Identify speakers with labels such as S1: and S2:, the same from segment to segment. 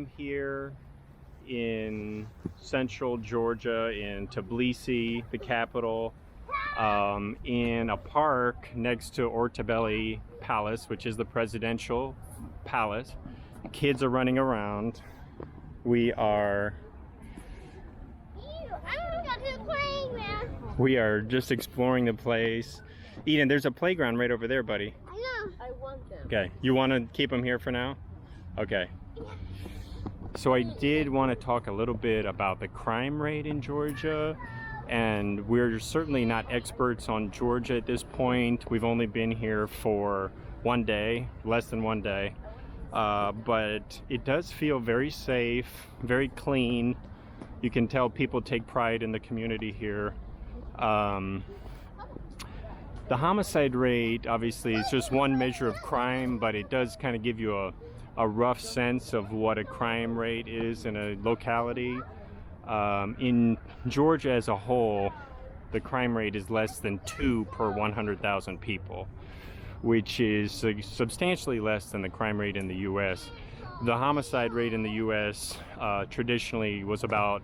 S1: am here in central Georgia, in Tbilisi, the capital, in a park next to Tbilisi Palace, which is the presidential palace. Kids are running around. We are just exploring the place. Eden, there's a playground right over there, buddy.
S2: I know. I want them.
S1: Okay, you want to keep them here for now? Okay. So I did want to talk a little bit about the crime rate in Georgia, and we're certainly not experts on Georgia at this point. We've only been here for one day, less than one day, but it does feel very safe, very clean. You can tell people take pride in the community here. The homicide rate obviously is just one measure of crime, but it does kind of give you a rough sense of what a crime rate is in a locality. In Georgia as a whole, the crime rate is less than 2 per 100,000 people, which is substantially less than the crime rate in the U.S. The homicide rate in the U.S. Traditionally was about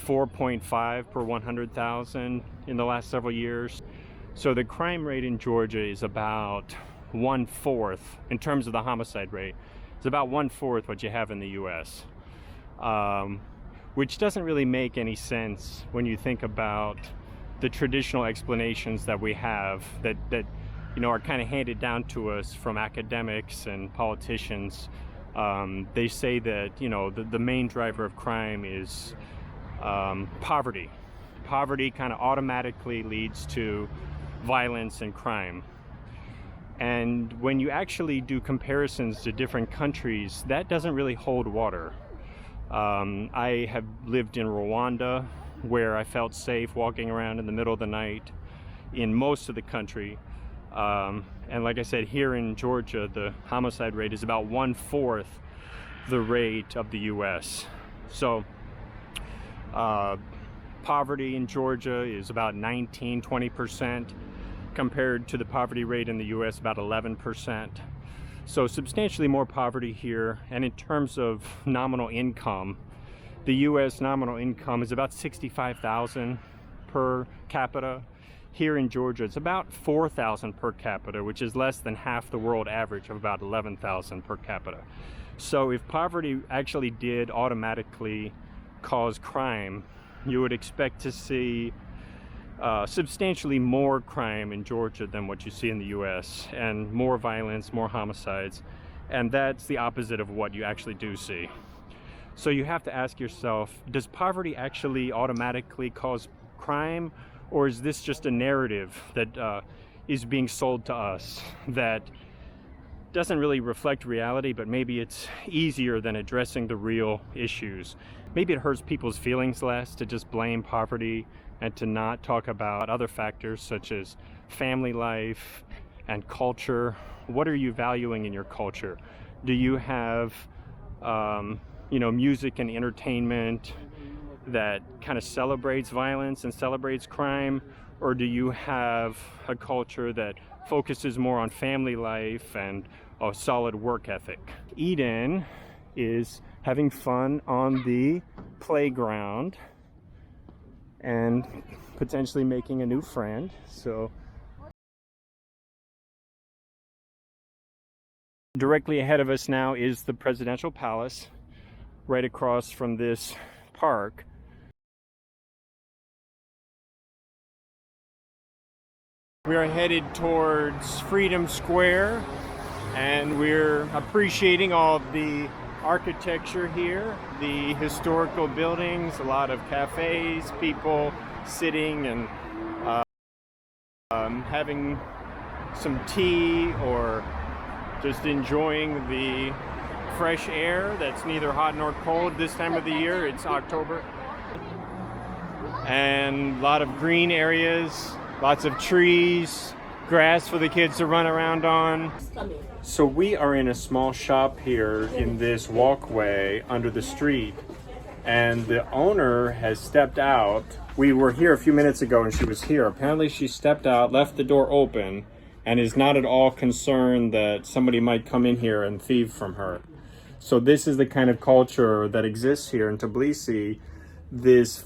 S1: 4.5 per 100,000 in the last several years. So the crime rate in Georgia is about 1/4 in terms of the homicide rate. It's about 1/4 what you have in the U.S., which doesn't really make any sense when you think about the traditional explanations that we have that are kind of handed down to us from academics and politicians. They say that the main driver of crime is poverty. Poverty kind of automatically leads to violence and crime. And when you actually do comparisons to different countries, that doesn't really hold water. I have lived in Rwanda, where I felt safe walking around in the middle of the night in most of the country. And like I said, here in Georgia, the homicide rate is about 1/4 the rate of the U.S. So poverty in Georgia is about 19-20%, compared to the poverty rate in the U.S. about 11%. So substantially more poverty here. And in terms of nominal income, the U.S. nominal income is about $65,000 per capita. Here in Georgia, it's about $4,000 per capita, which is less than half the world average of about $11,000 per capita. So if poverty actually did automatically cause crime, you would expect to see substantially more crime in Georgia than what you see in the U.S., and more violence, more homicides, and that's the opposite of what you actually do see. So you have to ask yourself, does poverty actually automatically cause crime, or is this just a narrative that is being sold to us that doesn't really reflect reality, but maybe it's easier than addressing the real issues? Maybe it hurts people's feelings less to just blame poverty and to not talk about other factors such as family life and culture. What are you valuing in your culture? Do you have music and entertainment that kind of celebrates violence and celebrates crime, or do you have a culture that focuses more on family life and a solid work ethic? Eden is having fun on the playground and potentially making a new friend. So directly ahead of us now is the presidential palace, right across from this park. We are headed towards Freedom Square, and we're appreciating all of the architecture here, the historical buildings, a lot of cafes, people sitting and having some tea or just enjoying the fresh air that's neither hot nor cold this time of the year. It's October. And a lot of green areas, lots of trees, grass for the kids to run around on. So we are in a small shop here in this walkway under the street, and the owner has stepped out. We were here a few minutes ago and she was here. Apparently she stepped out, left the door open, and is not at all concerned that somebody might come in here and thieve from her. So this is the kind of culture that exists here in Tbilisi, this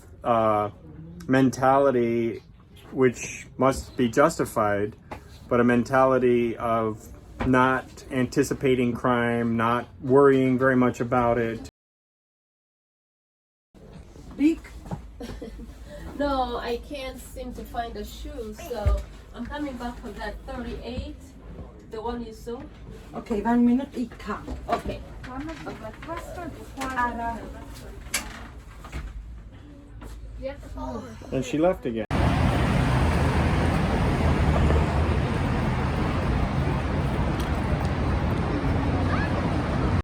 S1: mentality which must be justified, but a mentality of not anticipating crime, not worrying very much about it.
S2: Big.
S3: No, I can't seem to find the shoe, so I'm coming back for that 38, the one you saw.
S2: Okay, 1 minute each cup.
S3: Okay.
S1: And she left again.